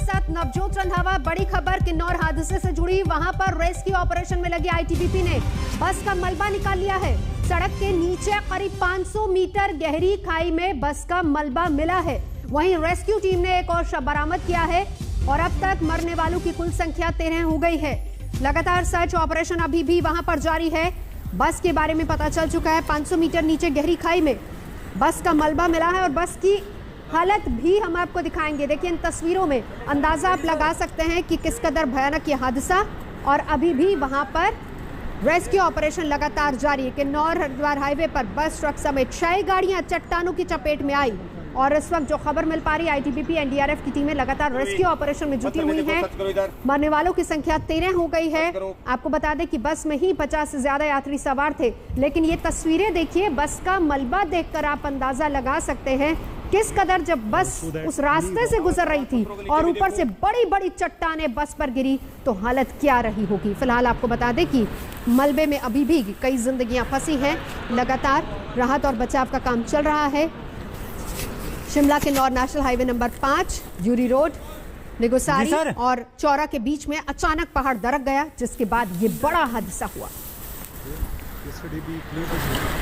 साथ नवजोत रंधावा। बड़ी खबर किन्नौर हादसे से जुड़ी, वहां पर रेस्क्यू ऑपरेशन में लगी आईटीबीपी ने बस का मलबा निकाल लिया है। सड़क के नीचे करीब 500 मीटर गहरी खाई में बस का मलबा मिला है। वहीं रेस्क्यू टीम ने एक और शव बरामद किया है और अब तक मरने वालों की कुल संख्या 13 हो गई है। लगातार सर्च ऑपरेशन अभी भी वहां पर जारी है। बस के बारे में पता चल चुका है। 500 मीटर नीचे गहरी खाई में बस का मलबा मिला है और बस की हालत भी हम आपको दिखाएंगे। देखिए इन तस्वीरों में अंदाजा आप लगा सकते हैं कि किस कदर भयानक ये हादसा, और अभी भी वहां पर रेस्क्यू ऑपरेशन लगातार जारी है। किन्नौर हरिद्वार हाईवे पर बस ट्रक समेत 6 गाड़ियां चट्टानों की चपेट में आई और इस वक्त जो खबर मिल पा रही है, आईटीबीपी एनडीआरएफ की टीमें लगातार रेस्क्यू ऑपरेशन में जुटी हुई हैं। मरने वालों की संख्या 13 हो गई है। आपको बता दें कि बस में ही 50 से ज्यादा यात्री सवार थे, लेकिन ये तस्वीरें देखिए, बस का मलबा देखकर आप अंदाजा लगा सकते हैं किस कदर जब बस उस रास्ते से गुजर रही थी और ऊपर से बड़ी बड़ी चट्टानें बस पर गिरी तो हालत क्या रही होगी। फिलहाल आपको बता दें कि मलबे में अभी भी कई जिंदगियां फंसी हैं। लगातार राहत और बचाव का काम चल रहा है। Shimla Kinnaur national highway number 5 Jeori road, Nigosari और चौरा के बीच में अचानक पहाड़ दरक गया, जिसके बाद ये बड़ा हादसा हुआ।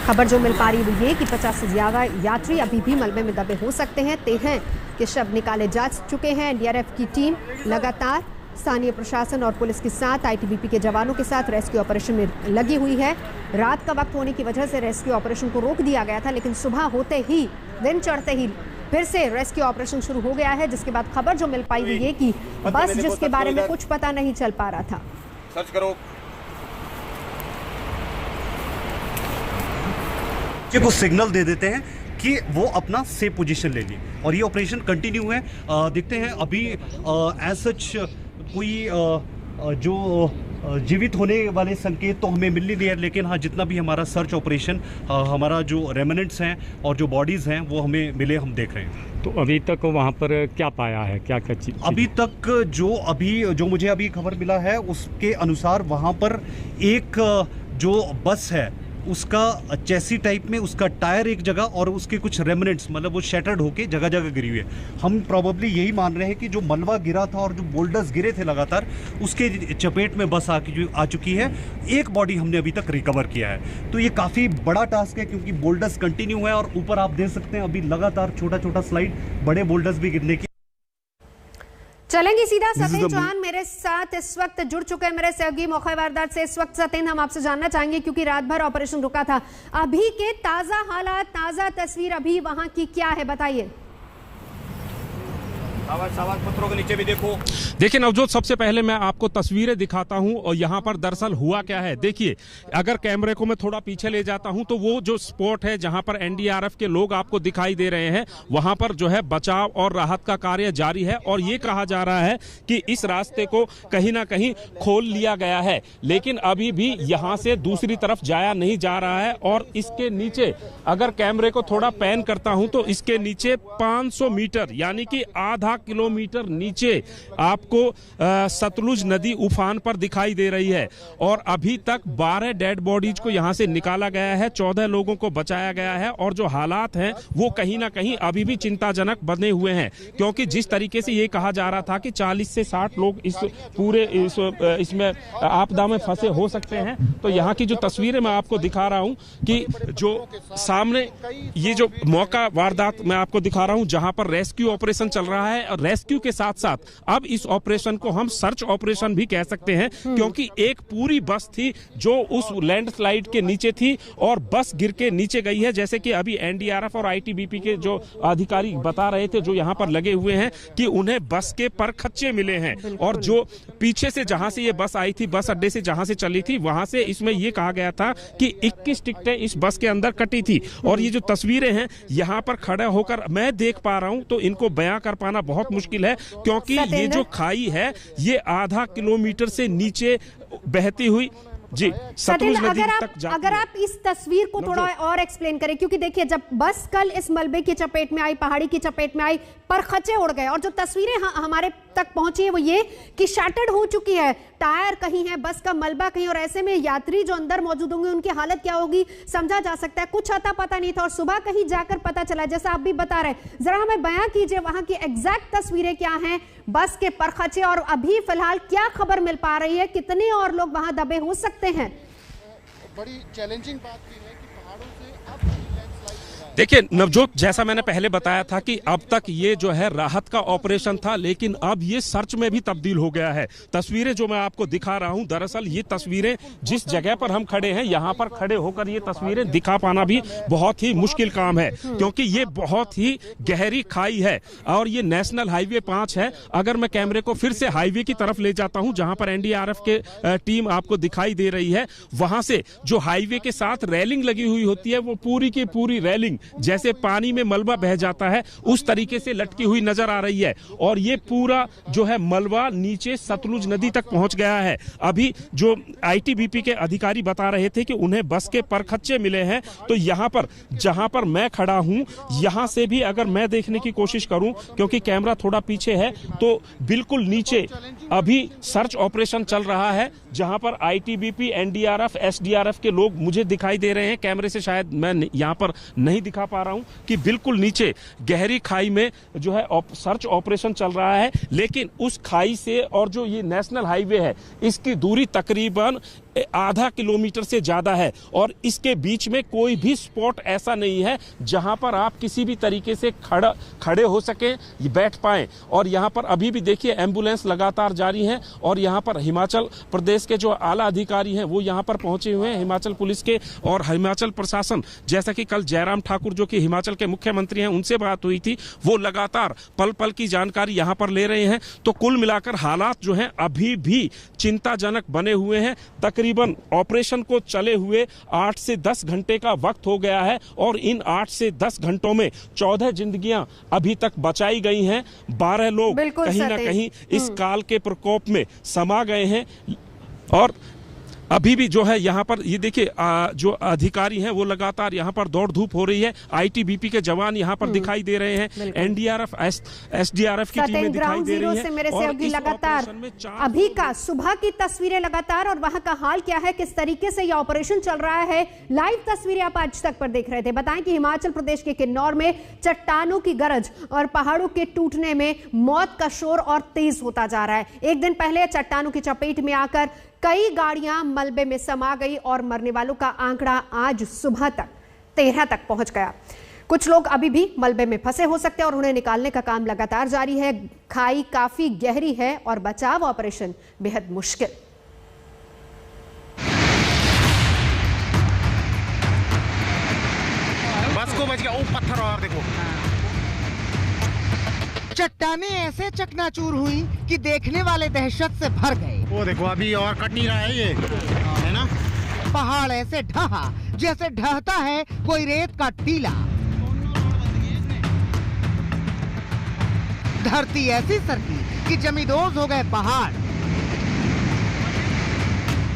खबर जो मिल पा रही है ये कि 50 से ज्यादा यात्री अभी भी मलबे में दबे हो सकते हैं। 13 के शव निकाले जा चुके हैं। एनडीआरएफ की टीम लगातार स्थानीय प्रशासन और पुलिस के साथ, आईटीबीपी के जवानों के साथ रेस्क्यू ऑपरेशन में लगी हुई है। रात का वक्त होने की वजह से रेस्क्यू ऑपरेशन को रोक दिया गया था, लेकिन सुबह होते ही, दिन चढ़ते ही फिर से रेस्क्यू ऑपरेशन शुरू हो गया है, जिसके बाद खबर जो मिल पाई हुई है कि बस जिसके बारे में कुछ पता नहीं चल पा रहा था। सर्च करो को सिग्नल दे देते हैं कि वो अपना सेफ पोजीशन ले ली और ये ऑपरेशन कंटिन्यू है। देखते हैं अभी एज सच कोई जो जीवित होने वाले संकेत तो हमें मिल नहीं रहे, लेकिन हाँ जितना भी हमारा सर्च ऑपरेशन, हमारा जो रेमिनेंट्स हैं और जो बॉडीज़ हैं वो हमें मिले, हम देख रहे हैं। तो अभी तक वहाँ पर क्या पाया है, क्या क्या चीज़? अभी तक जो मुझे अभी खबर मिला है उसके अनुसार वहाँ पर एक जो बस है उसका चैसी टाइप में उसका टायर एक जगह और उसके कुछ रेमिनेंट्स, मतलब वो शैटर्ड होके जगह जगह गिरी हुई है। हम प्रॉबेबली यही मान रहे हैं कि जो मलबा गिरा था और जो बोल्डर्स गिरे थे लगातार, उसके चपेट में बस आ चुकी है। एक बॉडी हमने अभी तक रिकवर किया है। तो ये काफ़ी बड़ा टास्क है क्योंकि बोल्डर्स कंटिन्यू है और ऊपर आप देख सकते हैं अभी लगातार छोटा छोटा स्लाइड, बड़े बोल्डर्स भी गिरने की। चलेंगे सीधा। सतेन चौहान मेरे साथ इस वक्त जुड़ चुके हैं, मेरे सहयोगी। मौका वारदात से इस वक्त सतेन हम आपसे जानना चाहेंगे, क्योंकि रात भर ऑपरेशन रुका था, अभी के ताजा हालात, ताजा तस्वीर अभी वहां की क्या है, बताइए। पत्थरों के नीचे भी देखो। देखिए नवजोत, सबसे पहले मैं आपको तस्वीरें दिखाता हूं और यहाँ पर दरअसल हुआ क्या है। देखिए, अगर कैमरे को मैं थोड़ा पीछे ले जाता हूं तो वो जो स्पॉट है जहां पर एनडीआरएफ के लोग आपको दिखाई दे रहे हैं, वहां पर जो है बचाव और राहत का कार्य जारी है और ये कहा जा रहा है कि इस रास्ते को कहीं ना कहीं खोल लिया गया है, लेकिन अभी भी यहाँ से दूसरी तरफ जाया नहीं जा रहा है। और इसके नीचे अगर कैमरे को थोड़ा पैन करता हूं तो इसके नीचे 500 मीटर यानी कि आधा किलोमीटर नीचे आपको सतलुज नदी उफान पर दिखाई दे रही है और अभी तक 12 डेड बॉडीज को यहां से निकाला गया है, 14 लोगों को बचाया गया है और जो हालात हैं वो कहीं ना कहीं अभी भी चिंताजनक बने हुए हैं, क्योंकि जिस तरीके से ये कहा जा रहा था कि 40 से 60 लोग इस पूरे इसमें आपदा में फंसे हो सकते हैं, तो यहाँ की जो तस्वीरें मैं आपको दिखा रहा हूँ कि जो सामने ये जो मौका वारदात मैं आपको दिखा रहा हूँ जहां पर रेस्क्यू ऑपरेशन चल रहा है, और रेस्क्यू के साथ साथ अब इस ऑपरेशन को हम सर्च ऑपरेशन भी कह सकते हैं, क्योंकि एक पूरी बस थी जो उस लैंडस्लाइड के नीचे थी और बस गिर के नीचे गई है। जैसे कि अभी एनडीआरएफ और आईटीबीपी के जो अधिकारी बता रहे थे जो यहाँ पर लगे हुए हैं कि उन्हें बस के परखच्चे मिले हैं और जो पीछे से जहां से ये बस आई थी, बस अड्डे से जहां से चली थी, वहां से इसमें ये कहा गया था कि 21 टिकटें इस बस के अंदर कटी थी। और ये जो तस्वीरें हैं यहाँ पर खड़ा होकर मैं देख पा रहा हूं तो इनको बयां कर पाना बहुत मुश्किल है, क्योंकि ये जो खाई है ये आधा किलोमीटर से नीचे बहती हुई जी सतलुज नदी तक जाती है। अगर आप इस तस्वीर को थोड़ा और एक्सप्लेन करें, क्योंकि देखिए जब बस कल इस मलबे की चपेट में आई, पहाड़ी की चपेट में आई, परखच्चे उड़ गए और जो तस्वीरें हमारे तक पहुंची है वो ये कि शैटर्ड हो चुकी है, टायर कहीं है, बस का मलबा कहीं, और ऐसे में यात्री जो अंदर मौजूद होंगे उनकी हालत क्या होगी समझा जा सकता है। कुछ अता पता नहीं था और सुबह कहीं जाकर पता चला, जैसा आप भी बता रहे। जरा हमें बयां कीजिए वहां की एग्जैक्ट तस्वीरें क्या हैं, बस के परखचे, और अभी फिलहाल क्या खबर मिल पा रही है, कितने और लोग वहां दबे हो सकते हैं। बड़ी चैलेंजिंग बात भी है कि पहाड़ों से अब देखिए नवजोत, जैसा मैंने पहले बताया था कि अब तक ये जो है राहत का ऑपरेशन था, लेकिन अब ये सर्च में भी तब्दील हो गया है। तस्वीरें जो मैं आपको दिखा रहा हूं, दरअसल ये तस्वीरें जिस जगह पर हम खड़े हैं, यहाँ पर खड़े होकर ये तस्वीरें दिखा पाना भी बहुत ही मुश्किल काम है, क्योंकि ये बहुत ही गहरी खाई है और ये नेशनल हाईवे 5 है। अगर मैं कैमरे को फिर से हाईवे की तरफ ले जाता हूं, जहां पर एनडीआरएफ के टीम आपको दिखाई दे रही है, वहां से जो हाईवे के साथ रेलिंग लगी हुई होती है, वो पूरी की पूरी रेलिंग जैसे पानी में मलबा बह जाता है उस तरीके से लटकी हुई नजर आ रही है। और ये पूरा जो है मलबा नीचे सतलुज नदी तक पहुंच गया है। अभी जो आईटीबीपी के अधिकारी बता रहे थे कि उन्हें बस के परखच्चे मिले हैं, तो यहाँ पर जहां पर मैं खड़ा हूं, यहां से भी अगर मैं देखने की कोशिश करूं, क्योंकि कैमरा थोड़ा पीछे है, तो बिल्कुल नीचे अभी सर्च ऑपरेशन चल रहा है, जहां पर आईटीबीपी, एनडीआरएफ, एसडीआरएफ के लोग मुझे दिखाई दे रहे हैं। कैमरे से शायद मैं यहां पर नहीं दिखा पा रहा हूं कि बिल्कुल नीचे गहरी खाई में जो है सर्च ऑपरेशन चल रहा है, लेकिन उस खाई से और जो ये नेशनल हाईवे है, इसकी दूरी तकरीबन आधा किलोमीटर से ज्यादा है और इसके बीच में कोई भी स्पॉट ऐसा नहीं है जहां पर आप किसी भी तरीके से खड़े हो सके, बैठ पाएं। और यहां पर अभी भी देखिए एम्बुलेंस लगातार जारी है और यहां पर हिमाचल प्रदेश के जो आला अधिकारी हैं वो यहां पर पहुंचे हुए हैं, हिमाचल पुलिस के और हिमाचल प्रशासन। जैसा कि कल जयराम ठाकुर जो कि हिमाचल के मुख्यमंत्री हैं, उनसे बात हुई थी, वो लगातार पल पल की जानकारी यहां पर ले रहे हैं। तो कुल मिलाकर हालात जो हैं अभी भी चिंताजनक बने हुए हैं। तकरीबन ऑपरेशन को चले हुए 8 से 10 घंटे का वक्त हो गया है और इन 8 से 10 घंटों में 14 जिंदगियां अभी तक बचाई गई हैं। 12 लोग कहीं ना कहीं इस काल के प्रकोप में समा गए हैं और अभी भी जो है यहाँ पर ये देखिए जो अधिकारी हैं वो लगातार यहाँ पर दौड़ धूप हो रही है। आईटीबीपी के जवान यहाँ पर दिखाई दे रहे हैं, एनडीआरएफ, एसडीआरएफ की टीमें दिखाई दे रही हैं। मेरे सहयोगी लगातार अभी का सुबह की तस्वीरें लगातार और वहां का हाल क्या है, किस तरीके से यह ऑपरेशन चल रहा है, लाइव तस्वीरें आप आज तक पर देख रहे थे। बताएं कि हिमाचल प्रदेश के किन्नौर में चट्टानों की गरज और पहाड़ों के टूटने में मौत का शोर और तेज होता जा रहा है। एक दिन पहले चट्टानों की चपेट में आकर कई गाड़ियां मलबे में समा गई और मरने वालों का आंकड़ा आज सुबह तक 13 तक पहुंच गया। कुछ लोग अभी भी मलबे में फंसे हो सकते हैं और उन्हें निकालने का काम लगातार जारी है। खाई काफी गहरी है और बचाव ऑपरेशन बेहद मुश्किल। बस को बच गया, वो पत्थर और देखो। चट्टानें ऐसे चकनाचूर हुई कि देखने वाले दहशत से भर गए। वो देखो अभी और कट नहीं रहा है ये, है ना। पहाड़ ऐसे ढहा जैसे ढहता है कोई रेत का टीला। धरती ऐसी सरकी कि जमींदोज हो गए पहाड़।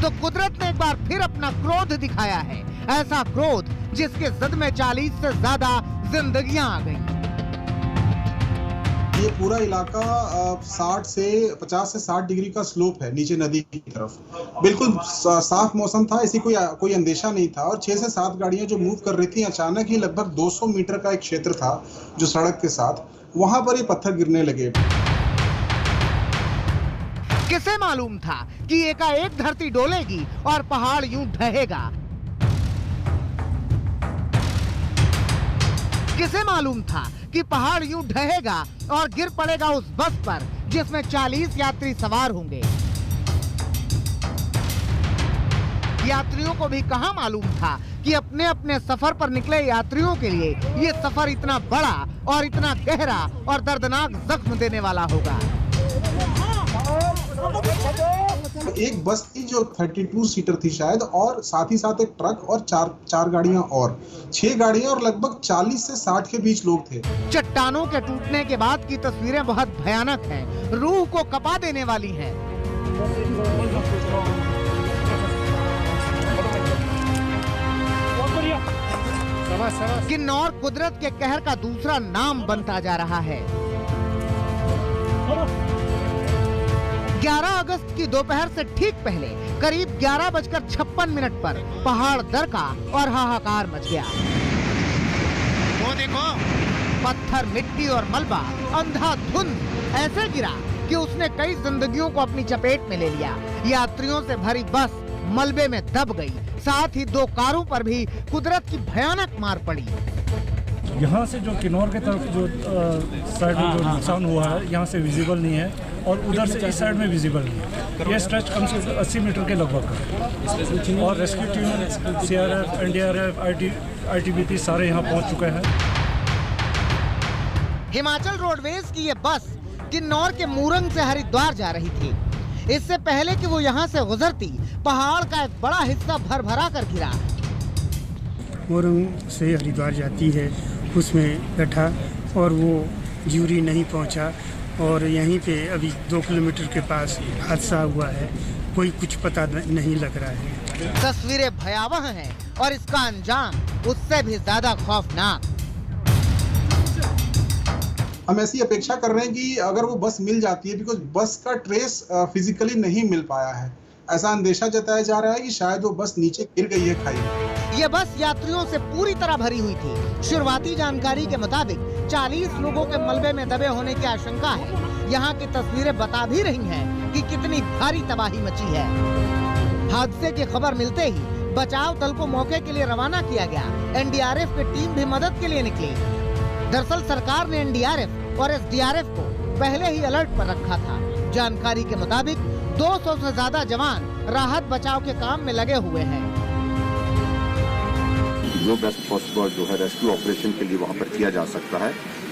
तो कुदरत ने एक बार फिर अपना क्रोध दिखाया है, ऐसा क्रोध जिसके जद में 40 से ज्यादा जिंदगियां आ गई। ये पूरा इलाका 50 से 60 डिग्री का स्लोप है नीचे नदी की तरफ। बिल्कुल साफ मौसम था, ऐसी कोई अंदेशा नहीं था और 6 से 7 गाड़ियां जो मूव कर रही थी, अचानक ही लगभग 200 मीटर का एक क्षेत्र था जो सड़क के साथ, वहां पर ये पत्थर गिरने लगे। किसे मालूम था कि एकाएक धरती डोलेगी और पहाड़ यूं ढहेगा। किसे मालूम था कि पहाड़ यूं ढहेगा और गिर पड़ेगा उस बस पर जिसमें 40 यात्री सवार होंगे। यात्रियों को भी कहां मालूम था कि अपने अपने सफर पर निकले यात्रियों के लिए ये सफर इतना बड़ा और इतना गहरा और दर्दनाक जख्म देने वाला होगा। एक बस थी जो 32 सीटर थी शायद, और साथ ही साथ एक ट्रक और चार गाड़ियां और 6 गाड़ियां और लगभग 40 से 60 के बीच लोग थे। चट्टानों के टूटने के बाद की तस्वीरें बहुत भयानक हैं, रूह को कपा देने वाली हैं। किन्नौर कुदरत के कहर का दूसरा नाम बनता जा रहा है। 11 अगस्त की दोपहर से ठीक पहले करीब 11:56 पर पहाड़ दरका और हाहाकार मच गया। वो देखो, पत्थर, मिट्टी और मलबा अंधाधुंध ऐसे गिरा कि उसने कई जिंदगियों को अपनी चपेट में ले लिया। यात्रियों से भरी बस मलबे में दब गई। साथ ही 2 कारों पर भी कुदरत की भयानक मार पड़ी। यहाँ से जो किन्नौर की तरफ जो साइड में जो नुकसान हुआ है, यहाँ से विजिबल नहीं है और उधर से इस साइड में विजिबल नहीं है। ये स्ट्रेच कम से 80 मीटर के लगभग है और rescue team, CRF, NDRF, ITBP सारे यहाँ पहुँच चुके हैं। हिमाचल रोडवेज की ये बस किन्नौर के मूरंग से हरिद्वार जा रही थी। इससे पहले कि वो यहाँ से गुजरती, पहाड़ का एक बड़ा हिस्सा भर कर गिरा। मूरंग से हरिद्वार जाती है, उसमें बैठा और वो ज्यूरी नहीं पहुँचा और यहीं पे अभी 2 किलोमीटर के पास हादसा हुआ है। कोई कुछ पता नहीं लग रहा है। तस्वीरें भयावह हैं और इसका अंजाम उससे भी ज्यादा खौफनाक। हम ऐसी अपेक्षा कर रहे हैं कि अगर वो बस मिल जाती है, बिकॉज बस का ट्रेस फिजिकली नहीं मिल पाया है। ऐसा अंदेशा जताया जा रहा है कि शायद वो बस नीचे गिर गई है खाई में। ये बस यात्रियों से पूरी तरह भरी हुई थी। शुरुआती जानकारी के मुताबिक 40 लोगों के मलबे में दबे होने की आशंका है। यहाँ की तस्वीरें बता भी रही हैं कि कितनी भारी तबाही मची है। हादसे की खबर मिलते ही बचाव दल को मौके के लिए रवाना किया गया। NDRF की टीम भी मदद के लिए निकली। दरअसल सरकार ने NDRF और SDRF को पहले ही अलर्ट पर रखा था। जानकारी के मुताबिक 200 से ज्यादा जवान राहत बचाव के काम में लगे हुए हैं। जो बेस्ट पॉसिबल जो है रेस्क्यू ऑपरेशन के लिए वहाँ पर किया जा सकता है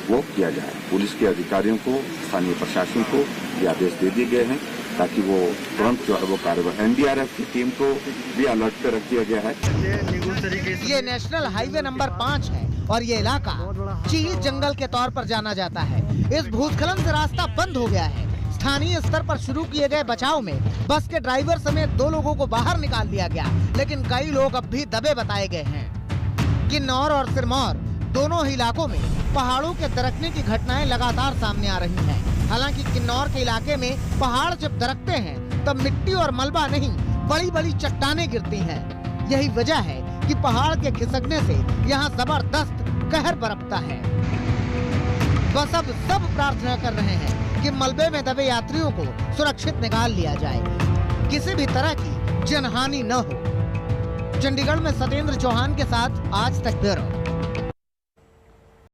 वो किया जाए। पुलिस के अधिकारियों को, स्थानीय प्रशासन को ये आदेश दे दिए गए हैं ताकि वो तुरंत जो है वो कार्रवाई। NDRF की टीम को भी अलर्ट पर रख दिया गया है। ये नेशनल हाईवे नंबर 5 है और ये इलाका चील जंगल के तौर पर जाना जाता है। इस भूस्खलन से रास्ता बंद हो गया है। स्थानीय स्तर पर शुरू किए गए बचाव में बस के ड्राइवर समेत 2 लोगों को बाहर निकाल लिया गया, लेकिन कई लोग अब भी दबे बताए गए हैं। किन्नौर और सिरमौर दोनों ही इलाकों में पहाड़ों के दरकने की घटनाएं लगातार सामने आ रही हैं। हालांकि किन्नौर के इलाके में पहाड़ जब दरकते हैं तब मिट्टी और मलबा नहीं, बड़ी बड़ी चट्टानें गिरती हैं। यही वजह है कि पहाड़ के खिसकने से यहाँ जबरदस्त कहर बरपता है। बस अब सब प्रार्थना कर रहे हैं कि मलबे में दबे यात्रियों को सुरक्षित निकाल लिया जाए, किसी भी तरह की जनहानि न हो। चंडीगढ़ में सत्येंद्र चौहान के साथ आज तक ब्यूरो।